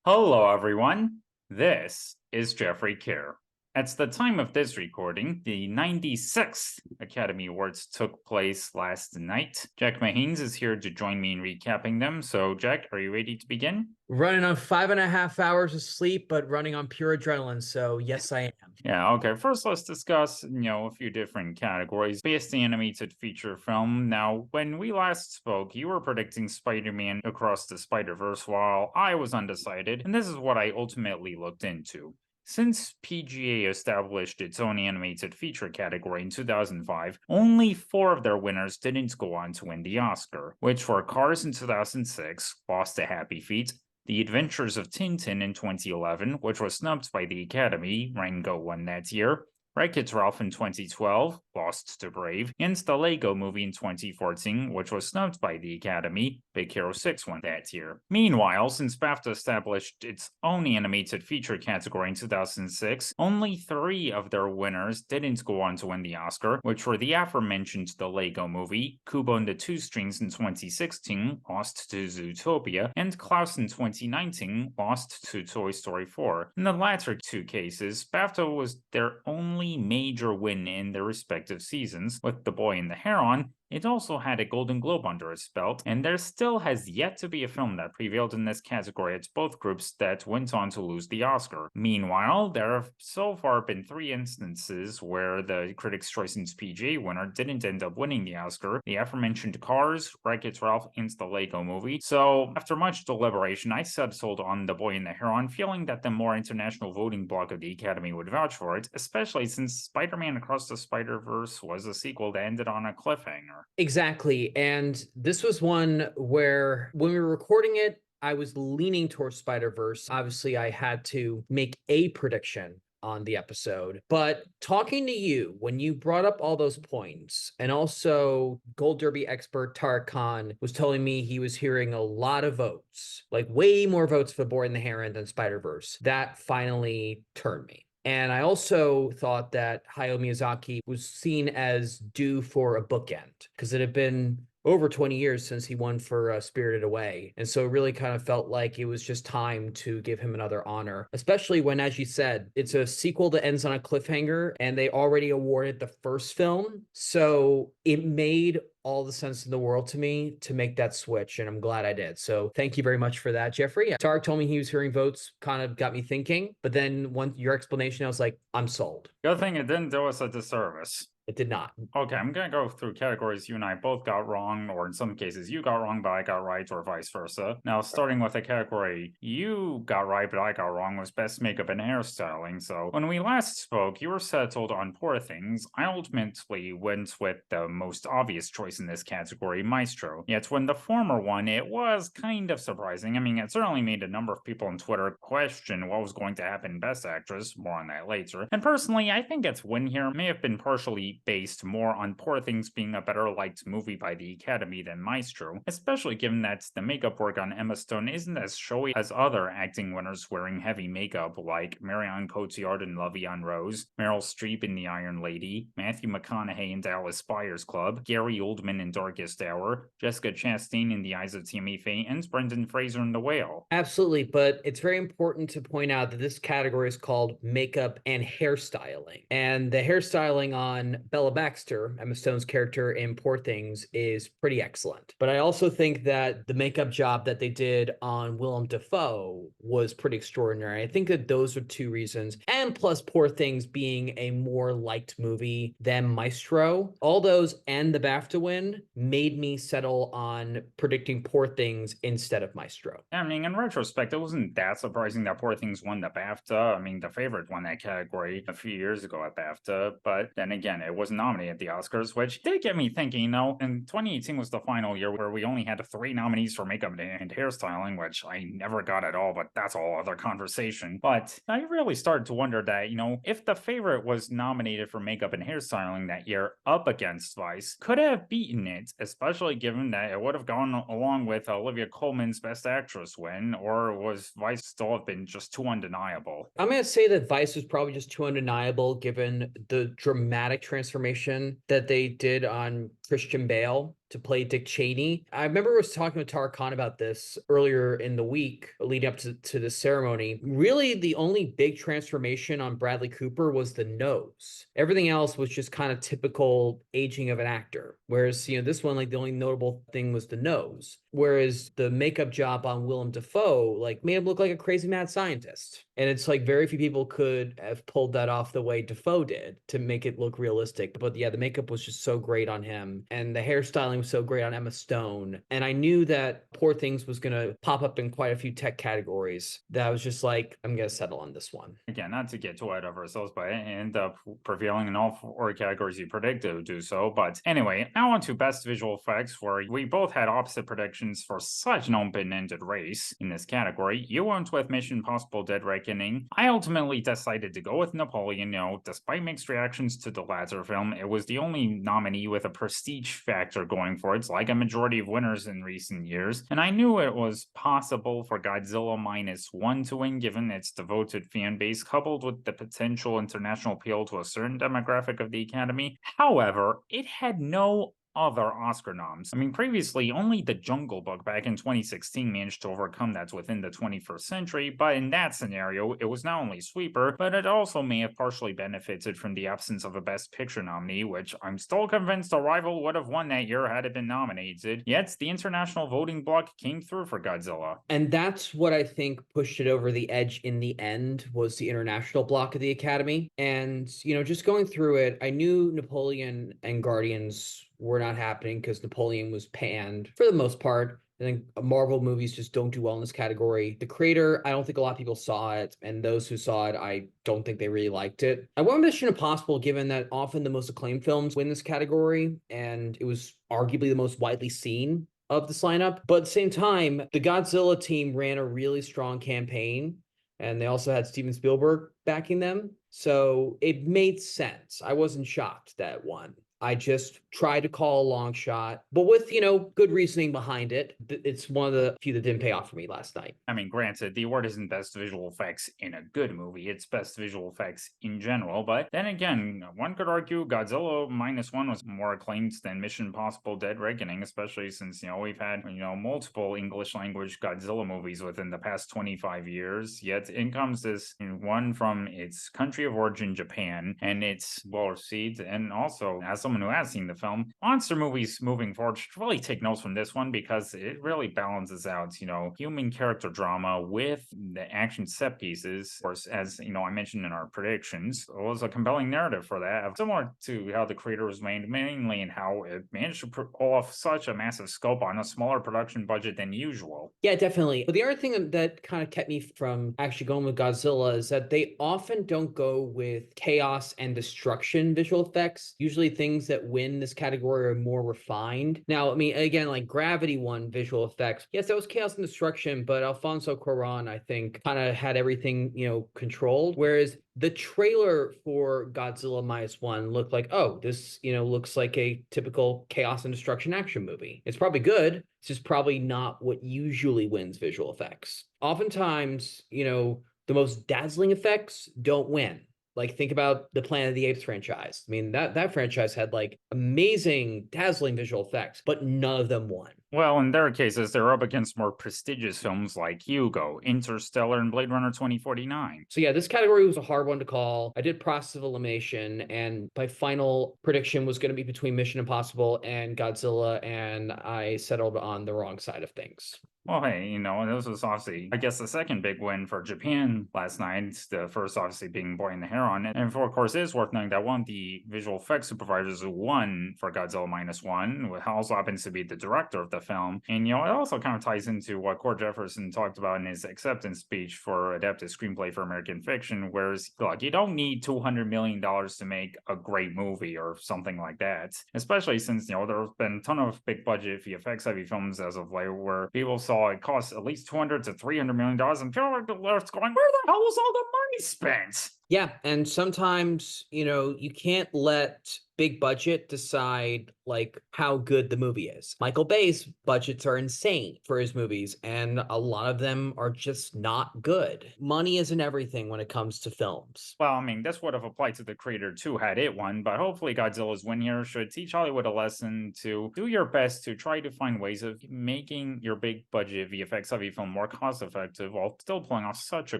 Hello, everyone. This is Jeffrey Kerr. At the time of this recording, the 96th Academy Awards took place last night. Jack Mahanes is here to join me in recapping them. So, Jack, are you ready to begin? Running on 5.5 hours of sleep, but running on pure adrenaline. So yes, I am. Yeah, okay. First, let's discuss, a few different categories. Best animated feature film. Now, when we last spoke, you were predicting Spider-Man Across the Spider-Verse while I was undecided, and this is what I ultimately looked into. Since PGA established its own animated feature category in 2005, only four of their winners didn't go on to win the Oscar, which were Cars in 2006, lost to Happy Feet, the Adventures of Tintin in 2011, which was snubbed by the Academy, Rango won that year, Wreck-It Ralph in 2012, lost to Brave, and the Lego Movie in 2014, which was snubbed by the Academy, Big Hero 6 won that year. Meanwhile, since BAFTA established its own animated feature category in 2006, only three of their winners didn't go on to win the Oscar, which were the aforementioned The Lego Movie, Kubo and the Two Strings in 2016, lost to Zootopia, and Klaus in 2019, lost to Toy Story 4. In the latter two cases, BAFTA was their only major win in their respective seasons. With The Boy and the Heron, it also had a Golden Globe under its belt, and there still has yet to be a film that prevailed in this category at both groups that went on to lose the Oscar. Meanwhile, there have so far been three instances where the Critics' Choice and PGA winner didn't end up winning the Oscar: the aforementioned Cars, Wreck-It Ralph, and the Lego Movie. So, after much deliberation, I settled on The Boy and the Heron, feeling that the more international voting bloc of the Academy would vouch for it, especially since Spider-Man Across the Spider-Verse was a sequel that ended on a cliffhanger. Exactly. And this was one where when we were recording it, I was leaning towards Spider-Verse. Obviously, I had to make a prediction on the episode. But talking to you, when you brought up all those points, and also Gold Derby expert Tarek Khan was telling me he was hearing a lot of votes, like way more votes for Boy and the Heron than Spider-Verse, that finally turned me. And I also thought that Hayao Miyazaki was seen as due for a bookend because it had been over 20 years since he won for Spirited Away. And so it really kind of felt like it was just time to give him another honor, especially when, as you said, it's a sequel that ends on a cliffhanger and they already awarded the first film. So it made all the sense in the world to me to make that switch, and I'm glad I did. So thank you very much for that, Jeffrey. Tarek told me he was hearing votes, kind of got me thinking, but then once your explanation, I was like, I'm sold. Good thing it didn't do us a disservice. It did not. Okay, I'm gonna go through categories you and I both got wrong, or in some cases you got wrong but I got right, or vice versa. Now, starting with a category you got right but I got wrong was best makeup and hairstyling. So when we last spoke, you were settled on Poor Things. I ultimately went with the most obvious choice in this category, Maestro. Yet when the former won, it was kind of surprising. I mean, it certainly made a number of people on Twitter question what was going to happen in Best Actress, more on that later. And personally, I think its win here may have been partially based more on Poor Things being a better liked movie by the Academy than Maestro, especially given that the makeup work on Emma Stone isn't as showy as other acting winners wearing heavy makeup like Marion Cotillard in La Vie en Rose, Meryl Streep in The Iron Lady, Matthew McConaughey in Dallas Buyers Club, Gary Oldman in Darkest Hour, Jessica Chastain in The Eyes of Tammy Faye, and Brendan Fraser in The Whale. Absolutely, but it's very important to point out that this category is called makeup and hairstyling. And the hairstyling on Bella Baxter, Emma Stone's character in Poor Things, is pretty excellent. But I also think that the makeup job that they did on Willem Dafoe was pretty extraordinary. I think that those are two reasons. And plus Poor Things being a more liked movie than Maestro. All those and the BAFTA win made me settle on predicting Poor Things instead of Maestro. I mean, in retrospect, it wasn't that surprising that Poor Things won the BAFTA. I mean, The Favorite won that category a few years ago at BAFTA, but then again, it was nominated at the Oscars, which did get me thinking, and 2018 was the final year where we only had three nominees for makeup and hairstyling, which I never got at all, but that's a whole other conversation. But I really started to wonder that, if The Favorite was nominated for makeup and hairstyling that year up against Vice, could have beaten it, especially given that it would have gone along with Olivia Colman's Best Actress win, or was Vice still have been just too undeniable? I'm going to say that Vice was probably just too undeniable given the dramatic transformation that they did on Christian Bale. to play Dick Cheney. I remember I was talking with Tara Khan about this earlier in the week leading up to this ceremony. Really, the only big transformation on Bradley Cooper was the nose. Everything else was just kind of typical aging of an actor. Whereas, this one, like the only notable thing was the nose. Whereas the makeup job on Willem Dafoe, like made him look like a crazy mad scientist. And it's like very few people could have pulled that off the way Dafoe did to make it look realistic. But yeah, the makeup was just so great on him. And the hairstyling was so great on Emma Stone. And I knew that Poor Things was going to pop up in quite a few tech categories that I was just like, I'm going to settle on this one. Again, not to get too ahead of ourselves, but it ended up prevailing in all 4 categories you predicted to do so. But anyway, now on to Best Visual Effects, where we both had opposite predictions for such an open-ended race in this category. You went with Mission Impossible Dead Reckoning. I ultimately decided to go with Napoleon. Despite mixed reactions to the latter film, it was the only nominee with a prestige factor going for it, like a majority of winners in recent years. And I knew it was possible for Godzilla -1 to win, given its devoted fan base, coupled with the potential international appeal to a certain demographic of the Academy. However, it had no other Oscar noms. I mean, previously, only The Jungle Book back in 2016 managed to overcome that within the 21st century, but in that scenario, it was not only a sweeper, but it also may have partially benefited from the absence of a Best Picture nominee, which I'm still convinced Arrival would have won that year had it been nominated. Yet, the international voting bloc came through for Godzilla. And that's what I think pushed it over the edge in the end, was the international block of the Academy. And, just going through it, I knew Napoleon and Guardians were not happening because Napoleon was panned for the most part. I think Marvel movies just don't do well in this category. The Creator, I don't think a lot of people saw it, and those who saw it, I don't think they really liked it. I went Mission Impossible, given that often the most acclaimed films win this category, and it was arguably the most widely seen of this lineup. But at the same time, the Godzilla team ran a really strong campaign, and they also had Steven Spielberg backing them. So it made sense. I wasn't shocked that it won. I just tried to call a long shot, but with, good reasoning behind it. It's one of the few that didn't pay off for me last night. I mean, granted, the award isn't Best Visual Effects in a good movie, it's Best Visual Effects in general, but then again, one could argue Godzilla -1 was more acclaimed than Mission Impossible Dead Reckoning, especially since, we've had, multiple English language Godzilla movies within the past 25 years, yet it comes this one from its country of origin, Japan, and it's well received, and also, as someone who has seen the film, monster movies moving forward should really take notes from this one because it really balances out, human character drama with the action set pieces. Of course, as I mentioned in our predictions, it was a compelling narrative for that, similar to how The Creator was made, mainly in how it managed to pull off such a massive scope on a smaller production budget than usual. Yeah, definitely. But the other thing that kind of kept me from actually going with Godzilla is that they often don't go with chaos and destruction visual effects. Usually things that win this category are more refined. Now, I mean, again, like Gravity won visual effects. Yes, that was chaos and destruction, but Alfonso Cuarón, I think, kind of had everything, controlled. Whereas the trailer for Godzilla -1 looked like, oh, this, looks like a typical chaos and destruction action movie. It's probably good. It's just probably not what usually wins visual effects. Oftentimes, the most dazzling effects don't win. Like, think about the Planet of the Apes franchise. I mean, that franchise had like amazing, dazzling visual effects, but none of them won. Well, in their cases, they're up against more prestigious films like Hugo, Interstellar, and Blade Runner 2049. So yeah, this category was a hard one to call. I did process of elimination, and my final prediction was going to be between Mission Impossible and Godzilla, and I settled on the wrong side of things. Well, hey, this was obviously, I guess, the second big win for Japan last night. The first, obviously, being Boy and the Heron. And of course, it is worth noting that one of the visual effects supervisors who won for Godzilla -1 also happens to be the director of the film. And, it also kind of ties into what Cord Jefferson talked about in his acceptance speech for adapted screenplay for American fiction, whereas, look, you don't need $200 million to make a great movie or something like that. Especially since, there have been a ton of big budget VFX-heavy films as of late where people saw it costs at least $200 to $300 million, and people are going, where the hell was all the money spent? Yeah, and sometimes, you can't let big budget decide like how good the movie is. Michael Bay's budgets are insane for his movies, and a lot of them are just not good. Money isn't everything when it comes to films. Well, I mean, this would have applied to the creator too had it won, but hopefully Godzilla's win here should teach Hollywood a lesson to do your best to try to find ways of making your big budget VFX heavy film more cost effective while still pulling off such a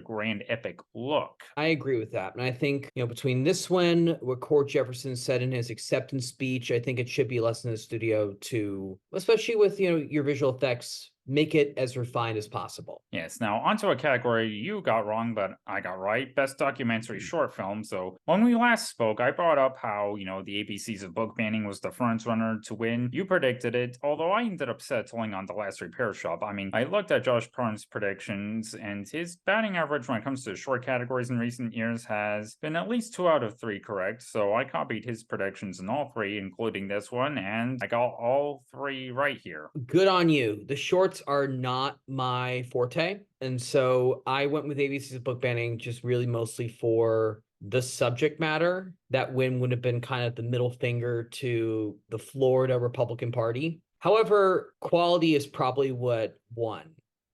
grand epic look. I agree with that. And I think, between this one, what Cord Jefferson said in his acceptance speech, I think it should be less in the studio to, especially with, your visual effects, make it as refined as possible. Yes, now onto a category you got wrong, but I got right. Best documentary short film. So when we last spoke, I brought up how, the ABCs of book banning was the front runner to win. You predicted it, although I ended up settling on The Last Repair Shop. I mean, I looked at Josh Parnes' predictions, and his batting average when it comes to short categories in recent years has been at least 2 out of 3 correct. So I copied his predictions in all 3, including this one, and I got all 3 right here. Good on you. The shorts are not my forte. And so I went with ABC's book banning just really mostly for the subject matter. That win would have been kind of the middle finger to the Florida Republican Party. However, quality is probably what won.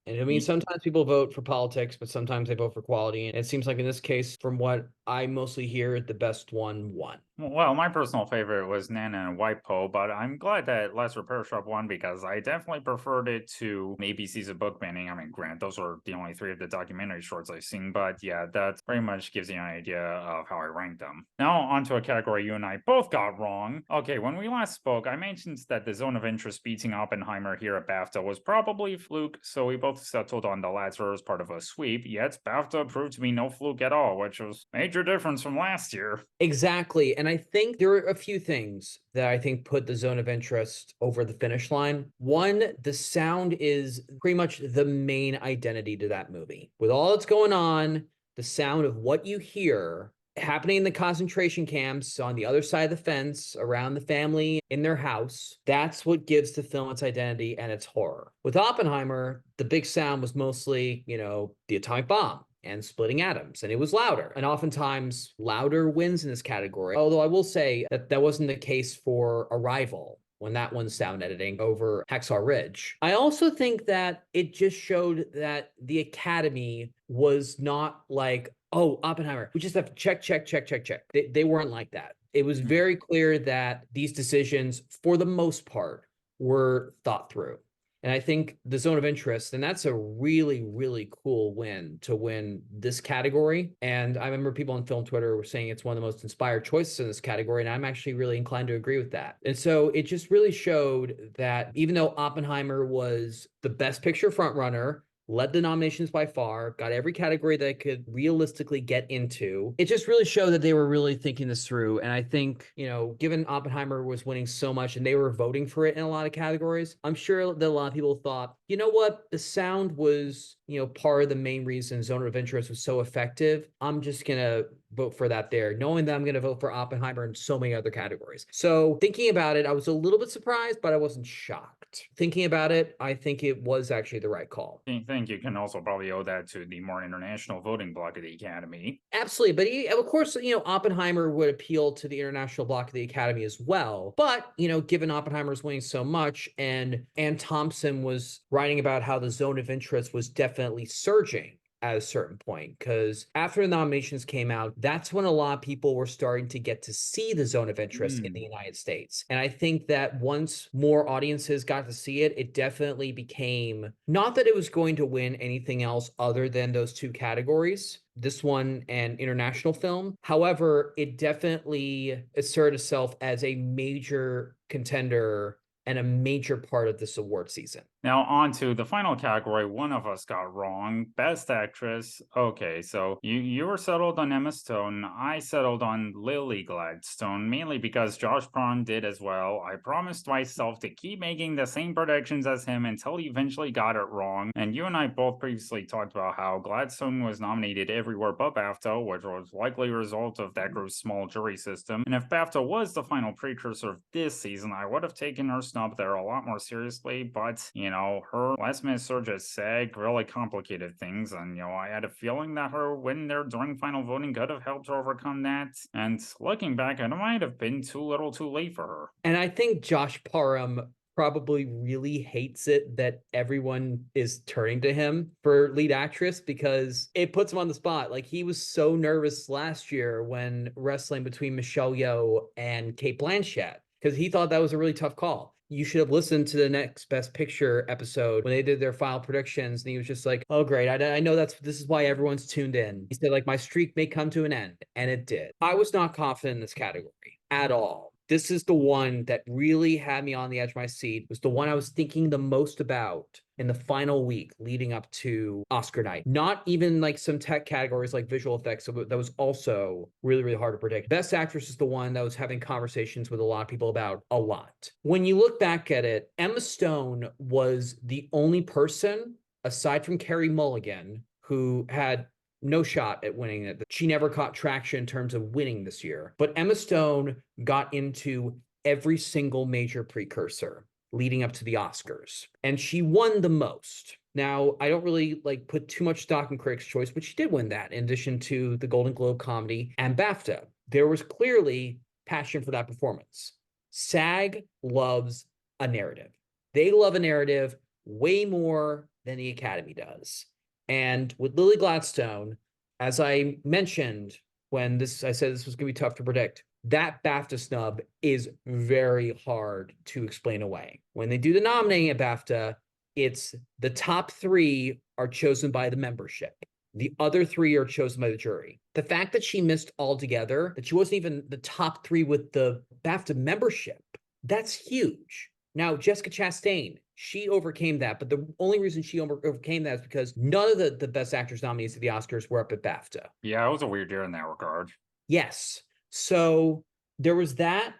And I mean, sometimes people vote for politics, but sometimes they vote for quality. And it seems like in this case, from what I mostly hear, the best one won. Well, my personal favorite was Nana and Waipo, but I'm glad that Last Repair Shop won because I definitely preferred it to ABC's of book banning. I mean, grant those are the only 3 of the documentary shorts I've seen, but yeah, that pretty much gives you an idea of how I ranked them. Now, onto a category you and I both got wrong. Okay, when we last spoke, I mentioned that the zone of interest beating Oppenheimer here at BAFTA was probably a fluke, so we both settled on the latter as part of a sweep, yet BAFTA proved to be no fluke at all, which was a major difference from last year. Exactly. And I think there are a few things that I think put the zone of interest over the finish line. One, the sound is pretty much the main identity to that movie. With all that's going on, the sound of what you hear happening in the concentration camps on the other side of the fence around the family in their house, that's what gives the film its identity and its horror. With Oppenheimer, the big sound was mostly, the atomic bomb and splitting atoms, and it was louder. And oftentimes, louder wins in this category. Although I will say that that wasn't the case for Arrival when that one's sound editing over Hacksaw Ridge. I also think that it just showed that the Academy was not like, oh, Oppenheimer, we just have to check, check, check, check, check. They weren't like that. It was very clear that these decisions, for the most part, were thought through. And I think the zone of interest, and that's a really, really cool win to win this category. And I remember people on film Twitter were saying it's one of the most inspired choices in this category. And I'm actually really inclined to agree with that. And so it just really showed that even though Oppenheimer was the best picture frontrunner, led the nominations by far, got every category that I could realistically get into. It just really showed that they were really thinking this through. And I think, given Oppenheimer was winning so much and they were voting for it in a lot of categories, I'm sure that a lot of people thought, you know what? The sound was, part of the main reason Zone of Interest was so effective. I'm just going to vote for that there, knowing that I'm going to vote for Oppenheimer in so many other categories. So thinking about it, I was a little bit surprised, but I wasn't shocked. Thinking about it, I think it was actually the right call. I think you can also probably owe that to the more international voting bloc of the Academy. Absolutely. But of course, Oppenheimer would appeal to the international bloc of the Academy as well. But, given Oppenheimer's winning so much and Ann Thompson was writing about how the zone of interest was definitely surging at a certain point, because after the nominations came out, that's when a lot of people were starting to get to see the zone of interest in the United States. And I think that once more audiences got to see it, it definitely became, not that it was going to win anything else other than those 2 categories, this one and international film. However, it definitely asserted itself as a major contender and a major part of this award season. Now, on to the final category one of us got wrong. Best Actress. Okay, so you were settled on Emma Stone. I settled on Lily Gladstone, mainly because Josh Brolin did as well. I promised myself to keep making the same predictions as him until he eventually got it wrong. And you and I both previously talked about how Gladstone was nominated everywhere but BAFTA, which was likely a result of that group's small jury system. And if BAFTA was the final precursor of this season, I would have taken her snub there a lot more seriously, but, her last minute surge at SAG really complicated things. And, I had a feeling that her win there during final voting could have helped her overcome that. And looking back, it might have been too little too late for her. And I think Josh Parham probably really hates it that everyone is turning to him for lead actress because it puts him on the spot. Like, he was so nervous last year when wrestling between Michelle Yeoh and Kate Blanchett because he thought that was a really tough call. You should have listened to the Next Best Picture episode when they did their final predictions, and he was just like, "Oh, great! I know this is why everyone's tuned in." He said, "Like, my streak may come to an end," and it did. I was not confident in this category at all. This is the one that really had me on the edge of my seat. It was the one I was thinking the most about in the final week leading up to Oscar night. Not even like some tech categories like visual effects. So that was also really, really hard to predict. Best Actress is the one that was having conversations with a lot of people about a lot. When you look back at it, Emma Stone was the only person, aside from Carey Mulligan, who had no shot at winning it. She never caught traction in terms of winning this year. But Emma Stone got into every single major precursor leading up to the Oscars, and she won the most. Now, I don't really put too much stock in Critics' Choice, but she did win that in addition to the Golden Globe comedy and BAFTA. There was clearly passion for that performance. SAG loves a narrative. They love a narrative way more than the Academy does. And with Lily Gladstone, as I mentioned when I said this was going to be tough to predict, that BAFTA snub is very hard to explain away. When they do the nominating at BAFTA, it's the top 3 are chosen by the membership. The other 3 are chosen by the jury. The fact that she missed altogether, that she wasn't even the top 3 with the BAFTA membership, that's huge. Now, Jessica Chastain, she overcame that, but the only reason she overcame that is because none of the Best Actress nominees at the Oscars were up at BAFTA. Yeah, it was a weird year in that regard. Yes. So there was that.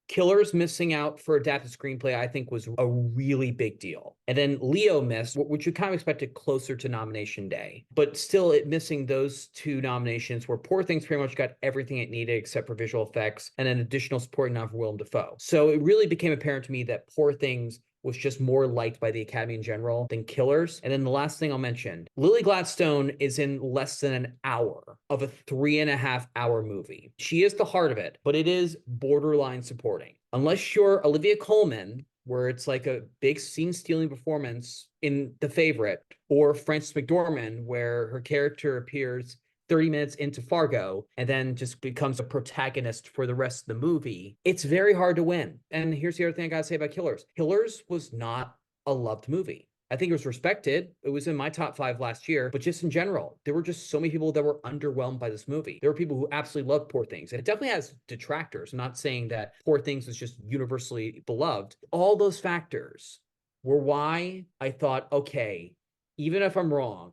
Killers missing out for adapted screenplay, I think, was a really big deal. And then Leo missed, which you kind of expected closer to nomination day. But still, it missing those 2 nominations where Poor Things pretty much got everything it needed except for visual effects and an additional supporting nod for Willem Dafoe. So it really became apparent to me that Poor Things was just more liked by the Academy in general than Killers. And then the last thing I'll mention, Lily Gladstone is in less than an hour of a 3.5-hour movie. She is the heart of it, but it is borderline supporting. Unless you're Olivia Colman, where it's like a big scene-stealing performance in The Favorite, or Frances McDormand, where her character appears 30 minutes into Fargo and then just becomes a protagonist for the rest of the movie, it's very hard to win. And here's the other thing I gotta say about Killers. Killers was not a loved movie. I think it was respected. It was in my top 5 last year, but just in general, there were just so many people that were underwhelmed by this movie. There were people who absolutely loved Poor Things, and it definitely has detractors. I'm not saying that Poor Things is just universally beloved. All those factors were why I thought, okay, even if I'm wrong,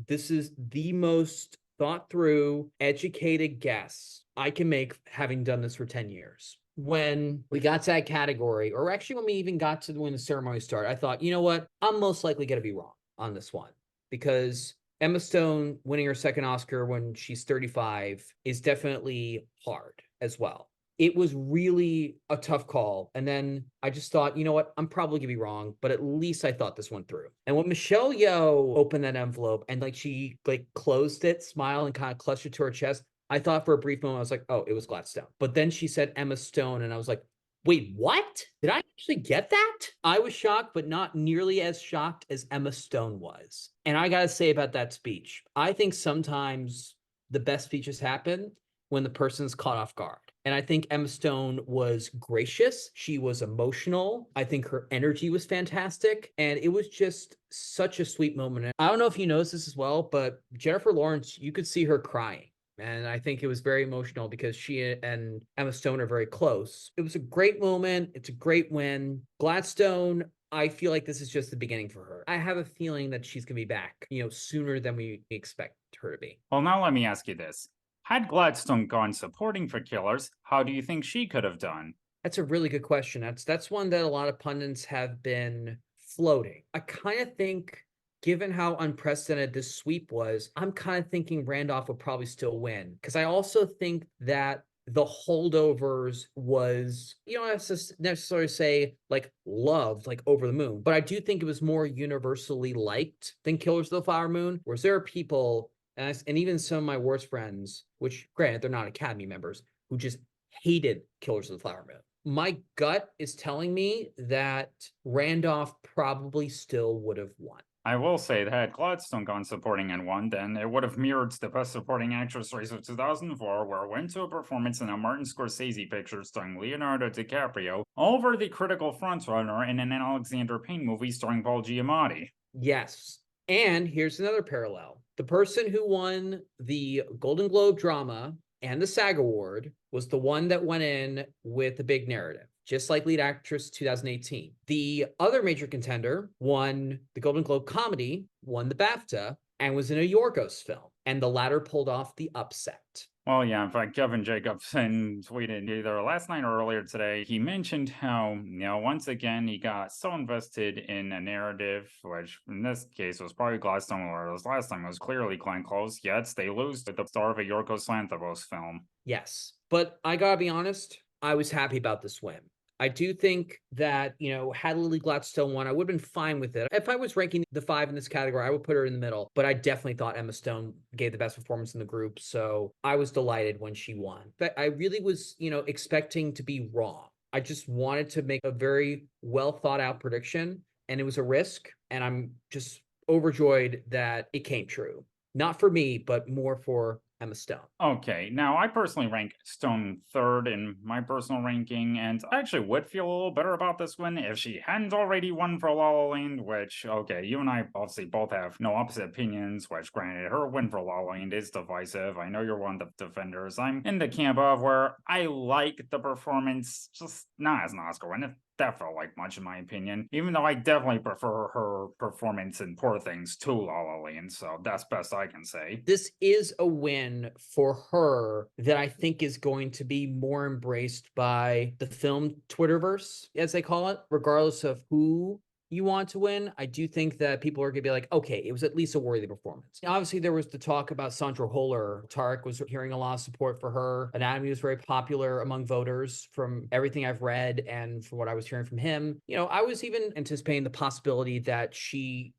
this is the most thought through, educated guess I can make having done this for 10 years. When we got to that category, or actually when we even got to when the ceremony started, I thought, you know what? I'm most likely going to be wrong on this one because Emma Stone winning her second Oscar when she's 35 is definitely hard as well. It was really a tough call. And then I just thought, you know what? I'm probably gonna be wrong, but at least I thought this one through. And when Michelle Yeoh opened that envelope and she closed it, smiled, and kind of clutched it to her chest, I thought for a brief moment, I was like, oh, it was Gladstone. But then she said Emma Stone, and I was like, wait, what? Did I actually get that? I was shocked, but not nearly as shocked as Emma Stone was. And I gotta say about that speech, I think sometimes the best speeches happen when the person's caught off guard. And I think Emma Stone was gracious. She was emotional. I think her energy was fantastic. And it was just such a sweet moment. I don't know if you noticed this as well, but Jennifer Lawrence, you could see her crying. And I think it was very emotional because she and Emma Stone are very close. It was a great moment. It's a great win. Gladstone, I feel like this is just the beginning for her. I have a feeling that she's going to be back, sooner than we expect her to be. Well, now let me ask you this. Had Gladstone gone supporting for Killers, how do you think she could have done? That's a really good question. That's one that a lot of pundits have been floating. I kind of think, given how unprecedented this sweep was, I'm kind of thinking Randolph will probably still win. Because I also think that the holdovers was, you don't have to necessarily say like loved, like over the moon, but I do think it was more universally liked than Killers of the Flower Moon. Whereas there are people, and even some of my worst friends, which granted they're not Academy members, who just hated Killers of the Flower Moon. My gut is telling me that Randolph probably still would have won. I will say that had Gladstone gone supporting and won, then it would have mirrored the Best Supporting Actress race of 2004, where it went to a performance in a Martin Scorsese picture starring Leonardo DiCaprio over the critical frontrunner in an Alexander Payne movie starring Paul Giamatti. Yes. And here's another parallel. The person who won the Golden Globe drama and the SAG Award was the one that went in with the big narrative, just like lead actress 2018. The other major contender won the Golden Globe comedy, won the BAFTA, and was in a Yorgos film. And the latter pulled off the upset. Well, yeah, in fact, Kevin Jacobson tweeted either last night or earlier today. He mentioned how, once again, he got so invested in a narrative, which in this case was probably Gladstone, whereas last time was clearly Glenn Close, yet they lose to the star of a Yorgos Lanthimos film. Yes, but I gotta be honest, I was happy about this win. I do think that, had Lily Gladstone won, I would have been fine with it. If I was ranking the 5 in this category, I would put her in the middle, but I definitely thought Emma Stone gave the best performance in the group. So I was delighted when she won. But I really was, expecting to be wrong. I just wanted to make a very well thought out prediction, and it was a risk. And I'm just overjoyed that it came true. Not for me, but more for Emma Stone. Okay, now I personally rank Stone third in my personal ranking, and I actually would feel a little better about this win if she hadn't already won for La La Land, which, okay, you and I obviously both have no opposite opinions, which granted, her win for La La Land is divisive. I know you're one of the defenders. I'm in the camp of where I like the performance, just not as an Oscar win. That felt like much in my opinion, even though I definitely prefer her performance in Poor Things to La La Land, so that's best I can say. This is a win for her that I think is going to be more embraced by the film Twitterverse, as they call it, regardless of who you want to win. I do think that people are going to be like, okay, it was at least a worthy performance. Obviously, there was the talk about Sandra Holler. Tarek was hearing a lot of support for her. Anatomy was very popular among voters from everything I've read and from what I was hearing from him. I was even anticipating the possibility that she,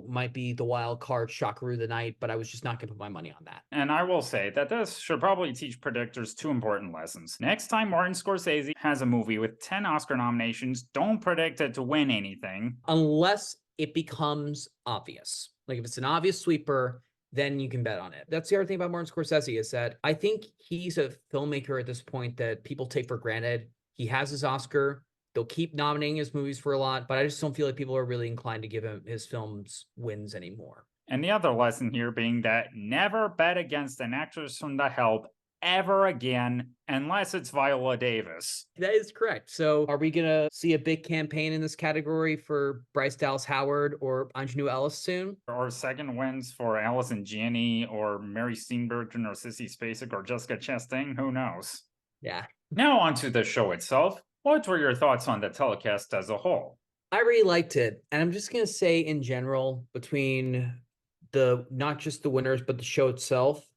might be the wild card Shakaru of the night, but I was just not going to put my money on that. And I will say that this should probably teach predictors 2 important lessons. Next time Martin Scorsese has a movie with 10 Oscar nominations, don't predict it to win anything. Unless it becomes obvious. Like if it's an obvious sweeper, then you can bet on it. That's the other thing about Martin Scorsese is that I think he's a filmmaker at this point that people take for granted. He has his Oscar. They'll keep nominating his movies for a lot, but I just don't feel like people are really inclined to give him his films wins anymore. And the other lesson here being that never bet against an actress from The Help ever again, unless it's Viola Davis. That is correct. So are we going to see a big campaign in this category for Bryce Dallas Howard or Ingenue Ellis soon? Or second wins for Allison Janney or Mary Steenburgen or Sissy Spacek or Jessica Chastain? Who knows? Yeah. Now onto the show itself. What were your thoughts on the telecast as a whole? I really liked it. And I'm just going to say in general, between not just the winners, but the show itself,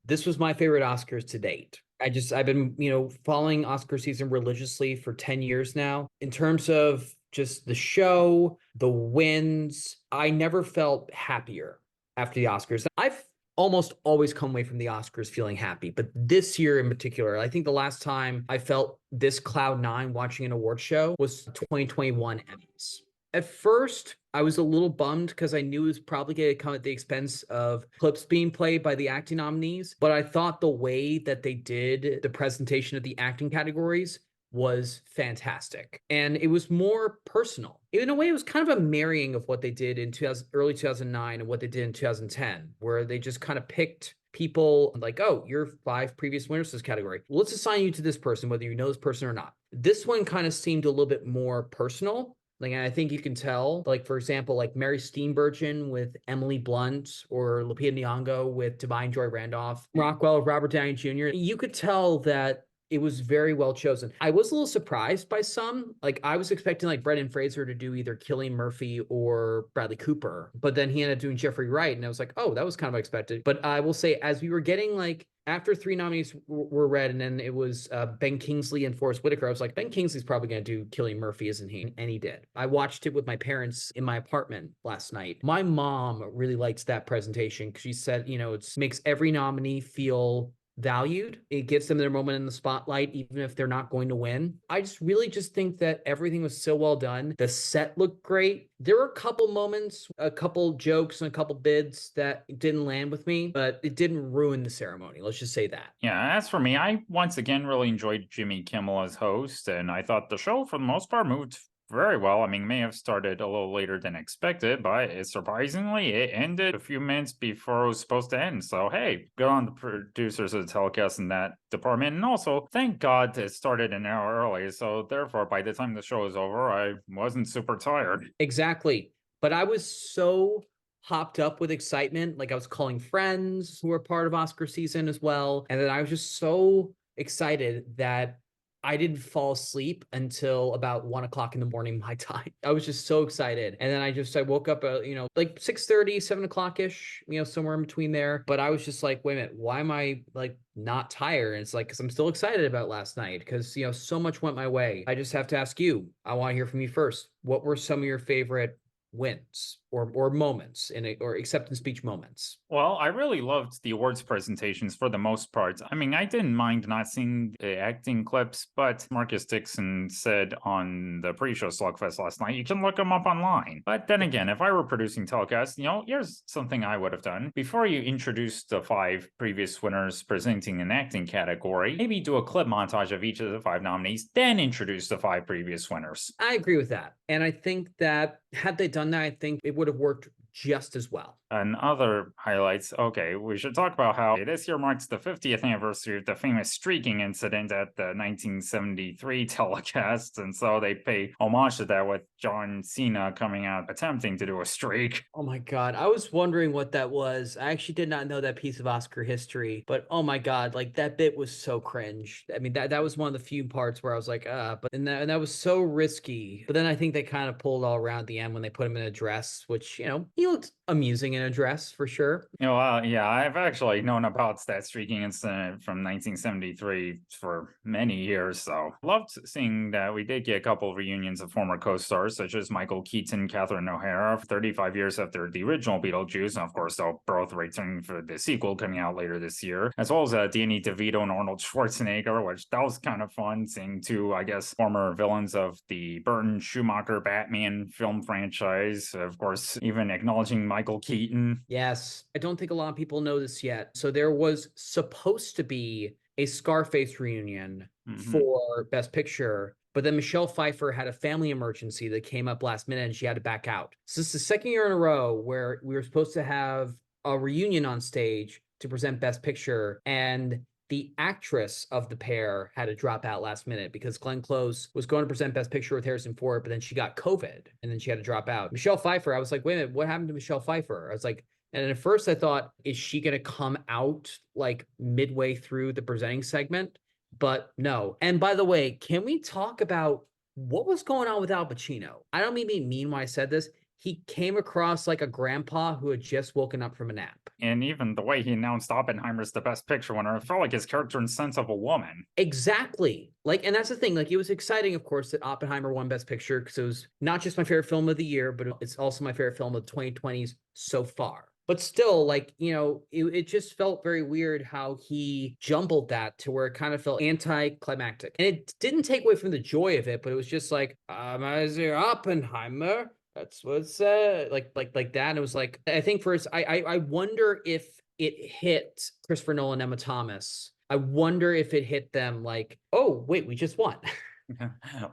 this was my favorite Oscars to date. I've been, following Oscar season religiously for 10 years now. In terms of just the show, the wins, I never felt happier after the Oscars. I've almost always come away from the Oscars feeling happy, but this year in particular, I think the last time I felt this cloud nine watching an award show was 2021 Emmys. At first, I was a little bummed because I knew it was probably going to come at the expense of clips being played by the acting nominees. But I thought the way that they did the presentation of the acting categories was fantastic. And it was more personal. In a way, it was kind of a marrying of what they did in early 2009 and what they did in 2010, where they just kind of picked people like, oh, you're 5 previous winners this category. Let's assign you to this person, whether you know this person or not. This one kind of seemed a little bit more personal. Like, I think you can tell, like, for example, like Mary Steenburgen with Emily Blunt or Lupita Nyong'o with Divine Joy Randolph, Rockwell, Robert Downey Jr. You could tell that it was very well chosen. I was a little surprised by some. Like I was expecting like Brendan Fraser to do either Cillian Murphy or Bradley Cooper, but then he ended up doing Jeffrey Wright, and I was like, oh, that was kind of expected. But I will say, as we were getting like after three nominees were read, and then it was Ben Kingsley and Forrest Whitaker, I was like, Ben Kingsley's probably going to do Cillian Murphy, isn't he? And he did. I watched it with my parents in my apartment last night. My mom really likes that presentation because she said, it makes every nominee feel valued. It gives them their moment in the spotlight, even if they're not going to win. I just think that everything was so well done. The set looked great. There were a couple moments, a couple jokes, and a couple bids that didn't land with me, but it didn't ruin the ceremony. Let's just say that. Yeah, as for me, I once again really enjoyed Jimmy Kimmel as host, and I thought the show, for the most part, moved very well. I mean, may have started a little later than expected, but surprisingly, it ended a few minutes before it was supposed to end. So, hey, good on the producers of the telecast in that department. And also, thank God it started an hour early. So, therefore, by the time the show was over, I wasn't super tired. Exactly. But I was so hopped up with excitement. Like I was calling friends who were part of Oscar season as well. And then I was just so excited that I didn't fall asleep until about 1 o'clock in the morning my time. I was just so excited. And then I woke up, like 6:30, 7 o'clock ish, somewhere in between there. But I was just like, wait a minute, why am I like not tired? And it's like, because I'm still excited about last night because, so much went my way. I just have to ask you, I want to hear from you first. What were some of your favorite wins or moments or acceptance speech moments? Well, I really loved the awards presentations for the most part. I mean, I didn't mind not seeing the acting clips, but Marcus Dixon said on the pre-show Slugfest last night, you can look them up online. But then again, if I were producing telecast, here's something I would have done. Before you introduce the 5 previous winners presenting an acting category, maybe do a clip montage of each of the 5 nominees, then introduce the 5 previous winners. I agree with that. And I think that had they done that, I think it would have worked just as well. And other highlights, okay, we should talk about how this year marks the 50th anniversary of the famous streaking incident at the 1973 telecast, and so they pay homage to that with John Cena coming out attempting to do a streak. Oh my God, I was wondering what that was. I actually did not know that piece of Oscar history, but oh my God, like that bit was so cringe. I mean, that was one of the few parts where I was like, and that was so risky. But then I think they kind of pulled all around at the end when they put him in a dress, which, he looked amusing in a dress for sure. Yeah, I've actually known about that streaking incident from 1973 for many years, so loved seeing that we did get a couple of reunions of former co-stars such as Michael Keaton, Catherine O'Hara, 35 years after the original Beetlejuice, and of course they'll both return for the sequel coming out later this year, as well as Danny DeVito and Arnold Schwarzenegger, which that was kind of fun seeing 2, I guess, former villains of the Burton Schumacher Batman film franchise, of course, even acknowledging Michael Keaton. Yes. I don't think a lot of people know this yet. So there was supposed to be a Scarface reunion for Best Picture, but then Michelle Pfeiffer had a family emergency that came up last minute and she had to back out. So this is the second year in a row where we were supposed to have a reunion on stage to present Best Picture, and the actress of the pair had to drop out last minute because Glenn Close was going to present Best Picture with Harrison Ford, but then she got COVID and then she had to drop out. Michelle Pfeiffer, I was like, wait a minute, what happened to Michelle Pfeiffer? I was like, and at first I thought, is she going to come out like midway through the presenting segment? But no. And by the way, can we talk about what was going on with Al Pacino? I don't mean to be mean when I said this. He came across like a grandpa who had just woken up from a nap. And even the way he announced Oppenheimer's the Best Picture winner, it felt like his character in Sense of a Woman. Exactly. Like, and that's the thing. Like, it was exciting, of course, that Oppenheimer won Best Picture because it was not just my favorite film of the year, but it's also my favorite film of the 2020s so far. But still, like, it just felt very weird how he jumbled that to where it kind of felt anticlimactic. And it didn't take away from the joy of it, but it was just like, Oppenheimer. That's what it said, like that. And it was like, I think first, I wonder if it hit Christopher Nolan and Emma Thomas. I wonder if it hit them like, oh, wait, we just won.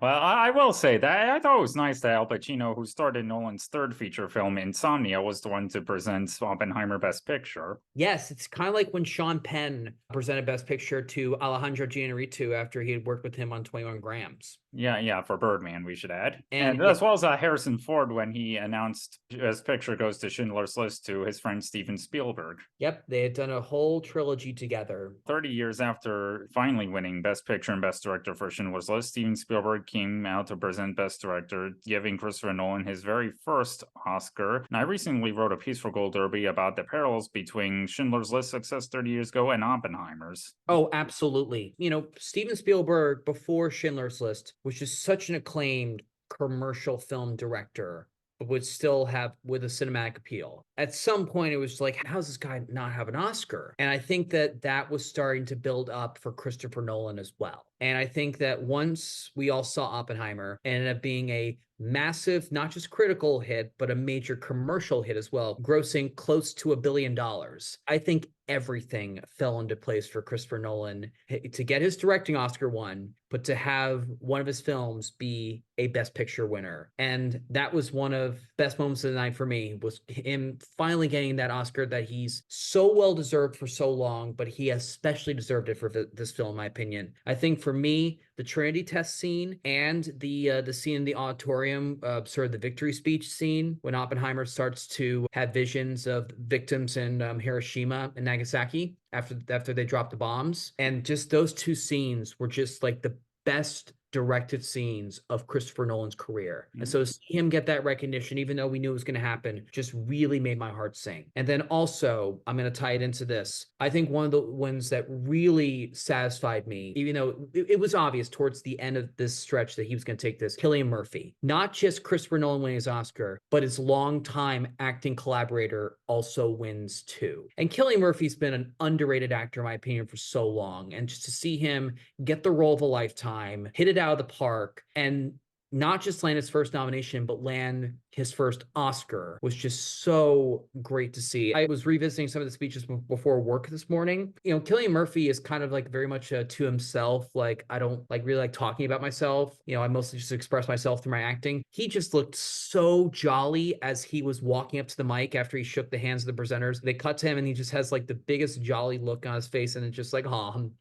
Well, I will say that I thought it was nice that Al Pacino, who starred in Nolan's third feature film, Insomnia, was the one to present Oppenheimer Best Picture. Yes, it's kind of like when Sean Penn presented Best Picture to Alejandro Gianritu after he had worked with him on 21 Grams. Yeah, for Birdman, we should add. And And yeah, as well as Harrison Ford when he announced Best Picture goes to Schindler's List to his friend Steven Spielberg. yep, they had done a whole trilogy together. 30 years after finally winning Best Picture and Best Director for Schindler's List, Steven Spielberg came out to present Best Director, giving Christopher Nolan his very first Oscar. And I recently wrote a piece for Gold Derby about the parallels between Schindler's List success 30 years ago and Oppenheimer's. Oh, absolutely. You know, Steven Spielberg before Schindler's List, which is such an acclaimed commercial film director, but would still have with a cinematic appeal. At some point, it was like, how does this guy not have an Oscar? And I think that that was starting to build up for Christopher Nolan as well. And I think that once we all saw Oppenheimer, it ended up being a massive, not just critical hit, but a major commercial hit as well, grossing close to $1 billion. I think everything fell into place for Christopher Nolan to get his directing Oscar one, but to have one of his films be a Best Picture winner. And that was one of best moments of the night for me, was him finally getting that Oscar that he's so well deserved for so long, but he especially deserved it for this film, in my opinion. I think for me, the Trinity test scene and the scene in the auditorium, sort of the victory speech scene when Oppenheimer starts to have visions of victims in Hiroshima and Nagasaki after they dropped the bombs, and just those two scenes were just like the best directed scenes of Christopher Nolan's career. And so to see him get that recognition, even though we knew it was going to happen, just really made my heart sing. And then also, I'm going to tie it into this. I think one of the ones that really satisfied me, even though it was obvious towards the end of this stretch that he was going to take this, Cillian Murphy. Not just Christopher Nolan winning his Oscar, but his longtime acting collaborator also wins too. And Cillian Murphy's been an underrated actor, in my opinion, for so long. And just to see him get the role of a lifetime, hit it out of the park, and not just land his first nomination, but land his first Oscar was just so great to see. I was revisiting some of the speeches before work this morning. You know, Cillian Murphy is kind of like very much to himself. Like, I don't like really like talking about myself. You know, I mostly just express myself through my acting. He just looked so jolly as he was walking up to the mic after he shook the hands of the presenters. They cut to him and he just has like the biggest jolly look on his face. And it's just like, oh, I'm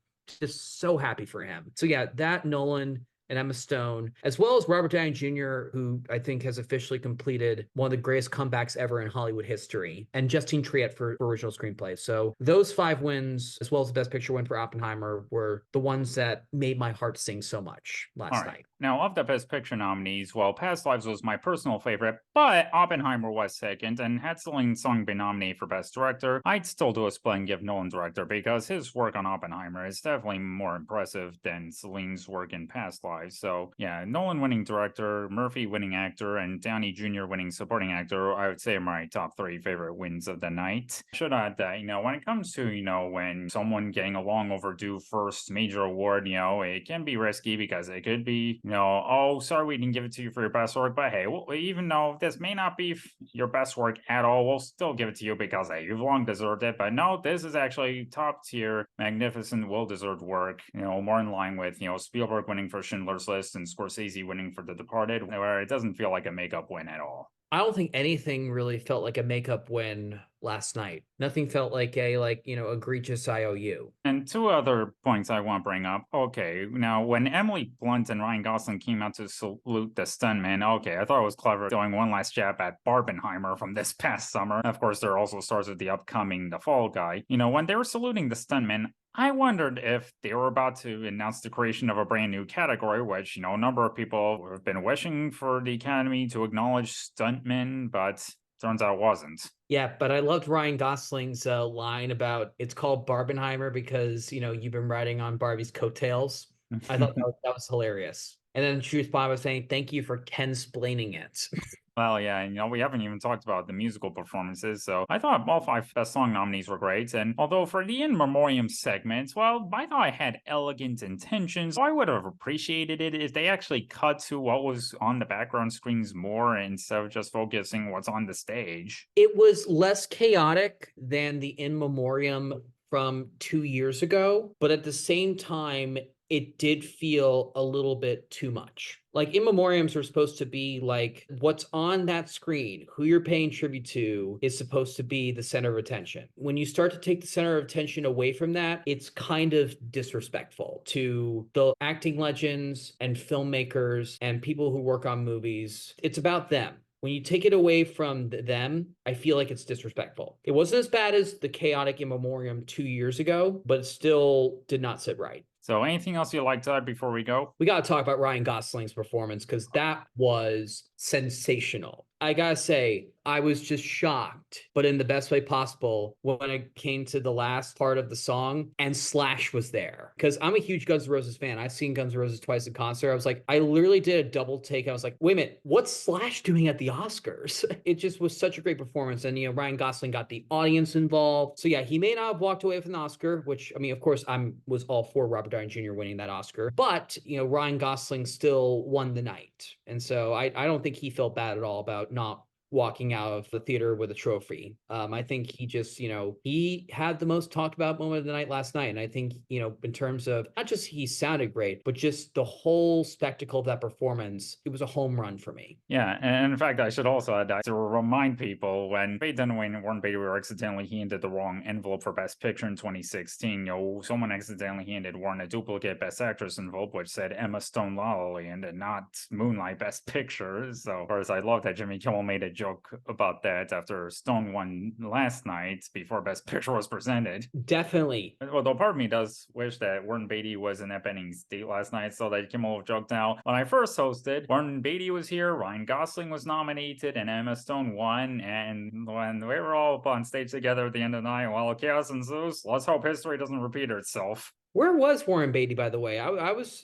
just so happy for him. So yeah, that Nolan and Emma Stone, as well as Robert Downey Jr., who I think has officially completed one of the greatest comebacks ever in Hollywood history, and Justine Triet for original screenplay. So those 5 wins, as well as the Best Picture win for Oppenheimer, were the ones that made my heart sing so much last night. Now, of the Best Picture nominees, well, Past Lives was my personal favorite, but Oppenheimer was second, and had Celine Song been nominated for Best Director, I'd still do a split and give Nolan Director, because his work on Oppenheimer is definitely more impressive than Celine's work in Past Lives. So, yeah, Nolan winning Director, Murphy winning Actor, and Downey Jr. winning Supporting Actor, I would say are my top 3 favorite wins of the night. I should add that, when it comes to, when someone getting a long overdue first major award, it can be risky because it could be, oh, sorry we didn't give it to you for your best work, but hey, even though this may not be your best work at all, we'll still give it to you because, hey, you've long deserved it. But no, this is actually top tier, magnificent, well-deserved work, more in line with, Spielberg winning for Schindler's List and Scorsese winning for The Departed, where it doesn't feel like a makeup win at all. I don't think anything really felt like a makeup win last night. Nothing felt like a egregious IOU. And 2 other points I want to bring up. Okay, now when Emily Blunt and Ryan Gosling came out to salute the stuntman, okay, I thought it was clever doing one last jab at Barbenheimer from this past summer. Of course, there also stars of the upcoming The Fall Guy. When they were saluting the stuntman, I wondered if they were about to announce the creation of a brand new category, which, a number of people have been wishing for the Academy to acknowledge stuntmen, but turns out it wasn't. Yeah, but I loved Ryan Gosling's line about it's called Barbenheimer because, you've been riding on Barbie's coattails. I thought that was hilarious. And then she responded by saying, thank you for Ken-splaining it. Well, yeah, we haven't even talked about the musical performances, so I thought all 5 Best Song nominees were great, and although for the In Memoriam segments, well, I thought I had elegant intentions, so I would have appreciated it if they actually cut to what was on the background screens more instead of just focusing what's on the stage. It was less chaotic than the In Memoriam from 2 years ago, but at the same time, it did feel a little bit too much. Like in memoriams are supposed to be like what's on that screen, who you're paying tribute to is supposed to be the center of attention. When you start to take the center of attention away from that, it's kind of disrespectful to the acting legends and filmmakers and people who work on movies. It's about them. When you take it away from them, I feel like it's disrespectful. It wasn't as bad as the chaotic in memoriam 2 years ago, but it still did not sit right. So anything else you'd like to add before we go? We got to talk about Ryan Gosling's performance because that was sensational. I gotta say, I was just shocked, but in the best way possible when it came to the last part of the song and Slash was there. Because I'm a huge Guns N' Roses fan. I've seen Guns N' Roses twice in concert. I was like, I literally did a double take. I was like, wait a minute, what's Slash doing at the Oscars? It just was such a great performance. And, Ryan Gosling got the audience involved. So yeah, he may not have walked away with an Oscar, which, I mean, of course, was all for Robert Downey Jr. winning that Oscar. But, Ryan Gosling still won the night. And so I don't think he felt bad at all about not walking out of the theater with a trophy. I think he just, he had the most talked about moment of the night last night. And I think, in terms of not just he sounded great, but just the whole spectacle of that performance, it was a home run for me. Yeah, and in fact, I should also add that to remind people when Faye Dunaway and Warren Beatty were accidentally handed the wrong envelope for Best Picture in 2016, someone accidentally handed Warren a duplicate Best Actress envelope, which said Emma Stone La La Land and not Moonlight Best Picture. So, of course, I love that Jimmy Kimmel made a joke about that after Stone won last night before Best Picture was presented. Definitely. Although part of me does wish that Warren Beatty was in Eppening's date last night so that Kimmel joked now. When I first hosted, Warren Beatty was here, Ryan Gosling was nominated, and Emma Stone won. And when we were all up on stage together at the end of the night, well, chaos ensues. Let's hope history doesn't repeat itself. Where was Warren Beatty, by the way?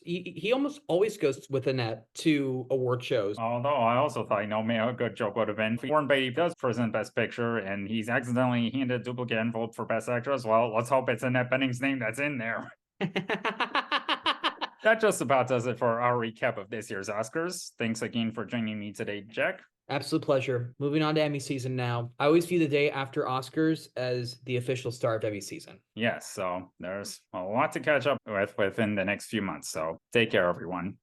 He almost always goes with Annette to award shows. Although I also thought, maybe a good joke would have been if Warren Beatty does present Best Picture and he's accidentally handed a duplicate envelope for Best Actress. Well, let's hope it's Annette Bening's name that's in there. That just about does it for our recap of this year's Oscars. Thanks again for joining me today, Jack. Absolute pleasure. Moving on to Emmy season now. I always view the day after Oscars as the official start of Emmy season. Yes, so there's a lot to catch up with within the next few months. So take care, everyone.